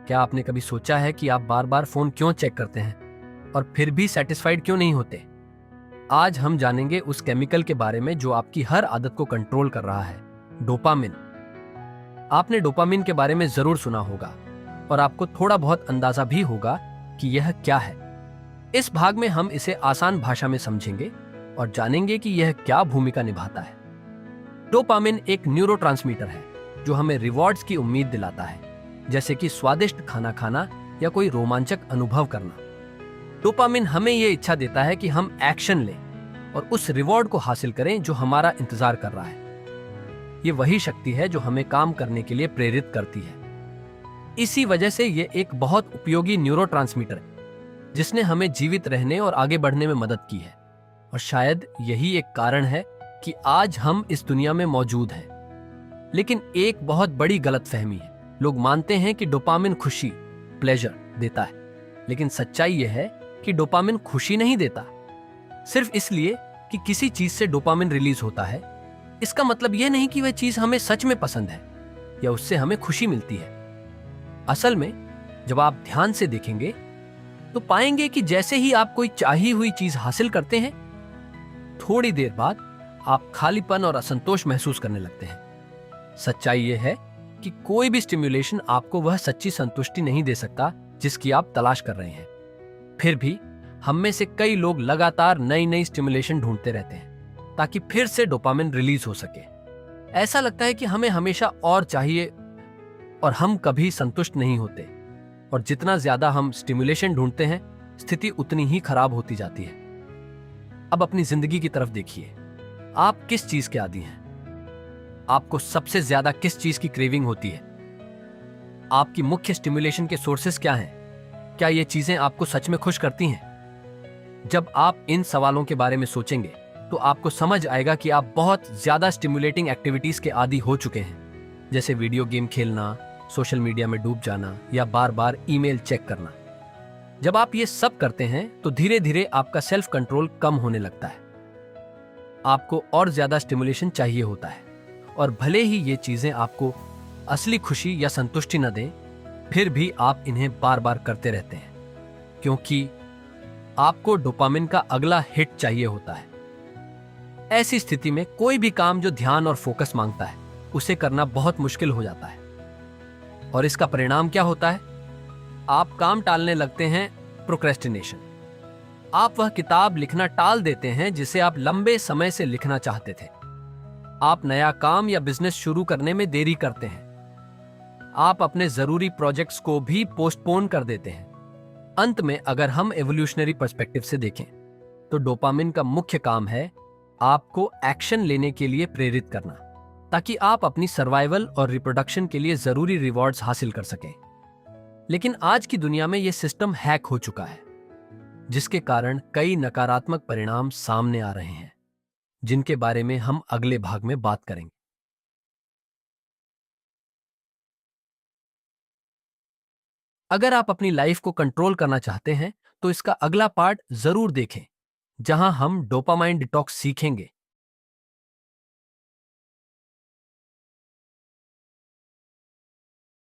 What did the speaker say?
क्या आपने कभी सोचा है कि आप बार बार फोन क्यों चेक करते हैं और फिर भी सेटिस्फाइड क्यों नहीं होते? आज हम जानेंगे उस केमिकल के बारे में जो आपकी हर आदत को कंट्रोल कर रहा है, डोपामिन। आपने डोपामिन के बारे में जरूर सुना होगा और आपको थोड़ा बहुत अंदाजा भी होगा कि यह क्या है। इस भाग में हम इसे आसान भाषा में समझेंगे और जानेंगे कि यह क्या भूमिका निभाता है। डोपामिन एक न्यूरोट्रांसमीटर है जो हमें रिवॉर्ड्स की उम्मीद दिलाता है, जैसे कि स्वादिष्ट खाना खाना या कोई रोमांचक अनुभव करना। डोपामिन हमें यह इच्छा देता है कि हम एक्शन लें और उस रिवॉर्ड को हासिल करें जो हमारा इंतजार कर रहा है। यह वही शक्ति है जो हमें काम करने के लिए प्रेरित करती है। इसी वजह से यह एक बहुत उपयोगी न्यूरोट्रांसमीटर है जिसने हमें जीवित रहने और आगे बढ़ने में मदद की है। और शायद यही एक कारण है कि आज हम इस दुनिया में मौजूद हैं। लेकिन एक बहुत बड़ी गलतफहमी है। लोग मानते हैं कि डोपामिन खुशी, प्लेजर देता है, लेकिन सच्चाई यह है कि डोपामिन खुशी नहीं देता। सिर्फ इसलिए कि किसी चीज से डोपामिन रिलीज होता है, इसका मतलब यह नहीं कि वह चीज हमें सच में पसंद है या उससे हमें खुशी मिलती है। असल में जब आप ध्यान से देखेंगे तो पाएंगे कि जैसे ही आप कोई चाही हुई चीज हासिल करते हैं, थोड़ी देर बाद आप खालीपन और असंतोष महसूस करने लगते हैं। सच्चाई यह है कि कोई भी स्टिम्युलेशन आपको वह सच्ची संतुष्टि नहीं दे सकता जिसकी आप तलाश कर रहे हैं। फिर भी हम में से कई लोग लगातार नई नई स्टिम्युलेशन ढूंढते रहते हैं ताकि फिर से डोपामिन रिलीज हो सके। ऐसा लगता है कि हमें हमेशा और चाहिए और हम कभी संतुष्ट नहीं होते। और जितना ज्यादा हम स्टिम्युलेशन ढूंढते हैं, स्थिति उतनी ही खराब होती जाती है। अब अपनी जिंदगी की तरफ देखिए। आप किस चीज के आदी हैं? आपको सबसे ज्यादा किस चीज की क्रेविंग होती है? आपकी मुख्य स्टिम्युलेशन के सोर्सेस क्या हैं? क्या ये चीजें आपको सच में खुश करती हैं? जब आप इन सवालों के बारे में सोचेंगे तो आपको समझ आएगा कि आप बहुत ज्यादा स्टिम्युलेटिंग एक्टिविटीज के आदी हो चुके हैं, जैसे वीडियो गेम खेलना, सोशल मीडिया में डूब जाना या बार बार ईमेल चेक करना। जब आप ये सब करते हैं तो धीरे धीरे आपका सेल्फ कंट्रोल कम होने लगता है। आपको और ज्यादा स्टिमुलेशन चाहिए होता है, और भले ही ये चीजें आपको असली खुशी या संतुष्टि न दें, फिर भी आप इन्हें बार बार करते रहते हैं क्योंकि आपको डोपामिन का अगला हिट चाहिए होता है। ऐसी स्थिति में कोई भी काम जो ध्यान और फोकस मांगता है, उसे करना बहुत मुश्किल हो जाता है। और इसका परिणाम क्या होता है? आप काम टालने लगते हैं, प्रोक्रेस्टिनेशन। आप वह किताब लिखना टाल देते हैं जिसे आप लंबे समय से लिखना चाहते थे। आप नया काम या बिजनेस शुरू करने में देरी करते हैं। आप अपने जरूरी प्रोजेक्ट्स को भी पोस्टपोन कर देते हैं। अंत में अगर हम एवोल्यूशनरी पर्सपेक्टिव से देखें तो डोपामिन का मुख्य काम है आपको एक्शन लेने के लिए प्रेरित करना, ताकि आप अपनी सर्वाइवल और रिप्रोडक्शन के लिए जरूरी रिवॉर्ड्स हासिल कर सकें। लेकिन आज की दुनिया में यह सिस्टम हैक हो चुका है, जिसके कारण कई नकारात्मक परिणाम सामने आ रहे हैं, जिनके बारे में हम अगले भाग में बात करेंगे। अगर आप अपनी लाइफ को कंट्रोल करना चाहते हैं तो इसका अगला पार्ट जरूर देखें, जहां हम डोपामाइन डिटॉक्स सीखेंगे